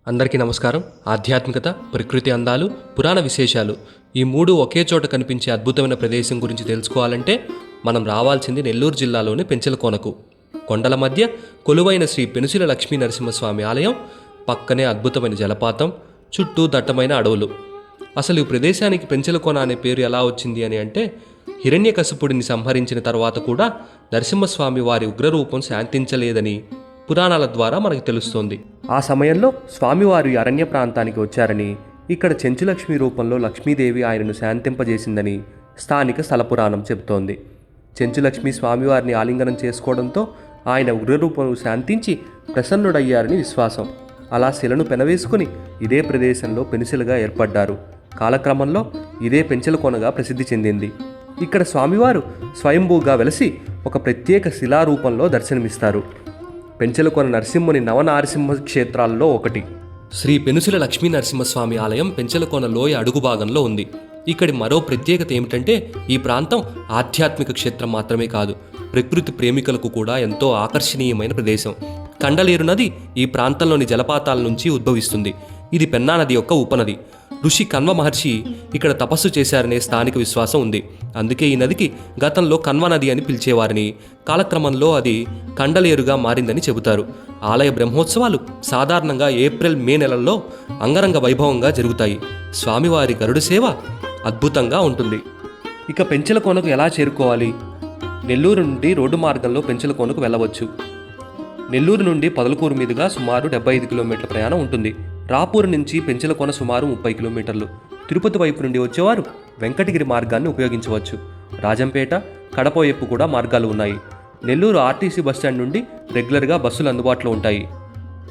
అందరికీ నమస్కారం. ఆధ్యాత్మికత, ప్రకృతి అందాలు, పురాణ విశేషాలు ఈ మూడు ఒకే చోట కనిపించే అద్భుతమైన ప్రదేశం గురించి తెలుసుకోవాలంటే మనం రావాల్సింది నెల్లూరు జిల్లాలోని పెంచలకోనకు. కొండల మధ్య కొలువైన శ్రీ పెనుసిల లక్ష్మీ నరసింహస్వామి ఆలయం, పక్కనే అద్భుతమైన జలపాతం, చుట్టూ దట్టమైన అడవులు. అసలు ఈ ప్రదేశానికి పెంచలకోన అనే పేరు ఎలా వచ్చింది అని అంటే, హిరణ్యకశిపుడిని సంహరించిన తర్వాత కూడా నరసింహస్వామి వారి ఉగ్రరూపం శాంతించలేదని పురాణాల ద్వారా మనకు తెలుస్తోంది. ఆ సమయంలో స్వామివారి అరణ్య ప్రాంతానికి వచ్చారని, ఇక్కడ చెంచులక్ష్మి రూపంలో లక్ష్మీదేవి ఆయనను శాంతింపజేసిందని స్థానిక స్థల పురాణం చెబుతోంది. చెంచులక్ష్మి స్వామివారిని ఆలింగనం చేసుకోవడంతో ఆయన ఉగ్రరూపం శాంతించి ప్రసన్నుడయ్యారని విశ్వాసం. అలా శిలను పెనవేసుకుని ఇదే ప్రదేశంలో పెనుసిలుగా ఏర్పడ్డారు. కాలక్రమంలో ఇదే పెంచలకోనగా ప్రసిద్ధి చెందింది. ఇక్కడ స్వామివారు స్వయంభూగా వెలసి ఒక ప్రత్యేక శిలారూపంలో దర్శనమిస్తారు. పెంచలకోన నరసింహుని నవనారసింహ క్షేత్రాల్లో ఒకటి. శ్రీ పెనుసిల లక్ష్మీ నరసింహస్వామి ఆలయం పెంచలకోన లోయ అడుగు భాగంలో ఉంది. ఇక్కడి మరో ప్రత్యేకత ఏమిటంటే, ఈ ప్రాంతం ఆధ్యాత్మిక క్షేత్రం మాత్రమే కాదు, ప్రకృతి ప్రేమికులకు కూడా ఎంతో ఆకర్షణీయమైన ప్రదేశం. కండలేరు నది ఈ ప్రాంతంలోని జలపాతాల నుంచి ఉద్భవిస్తుంది. ఇది పెన్నా నది యొక్క ఉపనది. ఋషి కన్వ మహర్షి ఇక్కడ తపస్సు చేశారనే స్థానిక విశ్వాసం ఉంది. అందుకే ఈ నదికి గతంలో కన్వ నది అని పిలిచేవారని, కాలక్రమంలో అది కండలేరుగా మారిందని చెబుతారు. ఆలయ బ్రహ్మోత్సవాలు సాధారణంగా ఏప్రిల్ మే నెలల్లో అంగరంగ వైభవంగా జరుగుతాయి. స్వామివారి గరుడ సేవ అద్భుతంగా ఉంటుంది. ఇక పెంచలకోనకు ఎలా చేరుకోవాలి? నెల్లూరు నుండి రోడ్డు మార్గంలో పెంచలకోనకు వెళ్ళవచ్చు. నెల్లూరు నుండి పొదలకూరు మీదుగా సుమారు 75 కిలోమీటర్ల ప్రయాణం ఉంటుంది. రాపూరు నుంచి పెంచలకోన సుమారు 30 కిలోమీటర్లు. తిరుపతి వైపు నుండి వచ్చేవారు వెంకటగిరి మార్గాన్ని ఉపయోగించవచ్చు. రాజంపేట, కడప వైపు కూడా మార్గాలు ఉన్నాయి. నెల్లూరు ఆర్టీసీ బస్టాండ్ నుండి రెగ్యులర్గా బస్సులు అందుబాటులో ఉంటాయి.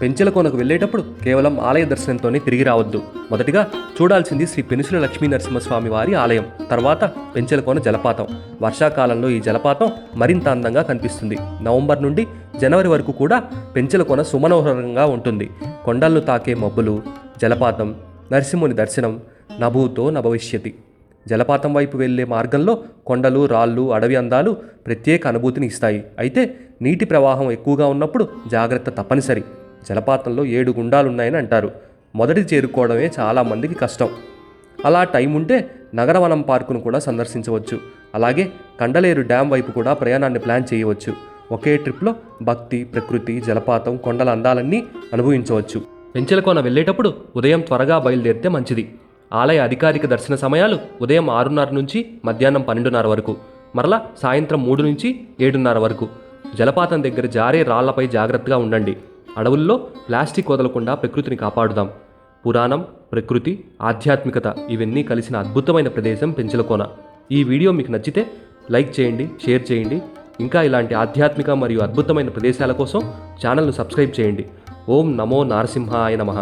పెంచలకోనకు వెళ్ళేటప్పుడు కేవలం ఆలయ దర్శనంతోనే తిరిగి రావద్దు. మొదటిగా చూడాల్సింది శ్రీ పెనుసిల లక్ష్మీ నరసింహస్వామి వారి ఆలయం, తర్వాత పెంచలకోన జలపాతం. వర్షాకాలంలో ఈ జలపాతం మరింత అందంగా కనిపిస్తుంది. నవంబర్ నుండి జనవరి వరకు కూడా పెంచలకోన సుమనోహరంగా ఉంటుంది. కొండలను తాకే మబ్బులు, జలపాతం, నరసింహుని దర్శనం, నభూతో నభవిష్యతి. జలపాతం వైపు వెళ్లే మార్గంలో కొండలు, రాళ్ళు, అడవి అందాలు ప్రత్యేక అనుభూతిని ఇస్తాయి. అయితే నీటి ప్రవాహం ఎక్కువగా ఉన్నప్పుడు జాగ్రత్త తప్పనిసరి. జలపాతంలో 7 గుండాలున్నాయని అంటారు. మొదటి చేరుకోవడమే చాలామందికి కష్టం. అలా టైం ఉంటే నగరవనం పార్కును కూడా సందర్శించవచ్చు. అలాగే కండలేరు డ్యామ్ వైపు కూడా ప్రయాణాన్ని ప్లాన్ చేయవచ్చు. ఒకే ట్రిప్లో భక్తి, ప్రకృతి, జలపాతం, కొండల అందాలన్నీ అనుభవించవచ్చు. పెంచలకోన వెళ్ళేటప్పుడు ఉదయం త్వరగా బయలుదేరితే మంచిది. ఆలయ అధికారిక దర్శన సమయాలు ఉదయం 6:30 నుంచి మధ్యాహ్నం 12:30 వరకు, మరలా సాయంత్రం 3 నుంచి 7:30 వరకు. జలపాతం దగ్గర జారే రాళ్లపై జాగ్రత్తగా ఉండండి. అడవుల్లో ప్లాస్టిక్ వదలకుండా ప్రకృతిని కాపాడుదాం. పురాణం, ప్రకృతి, ఆధ్యాత్మికత ఇవన్నీ కలిసిన అద్భుతమైన ప్రదేశం పెంచలకోన. ఈ వీడియో మీకు నచ్చితే లైక్ చేయండి, షేర్ చేయండి. ఇంకా ఇలాంటి ఆధ్యాత్మిక మరియు అద్భుతమైన ప్రదేశాల కోసం ఛానల్ను సబ్స్క్రైబ్ చేయండి. ఓం నమో నారసింహాయ నమః.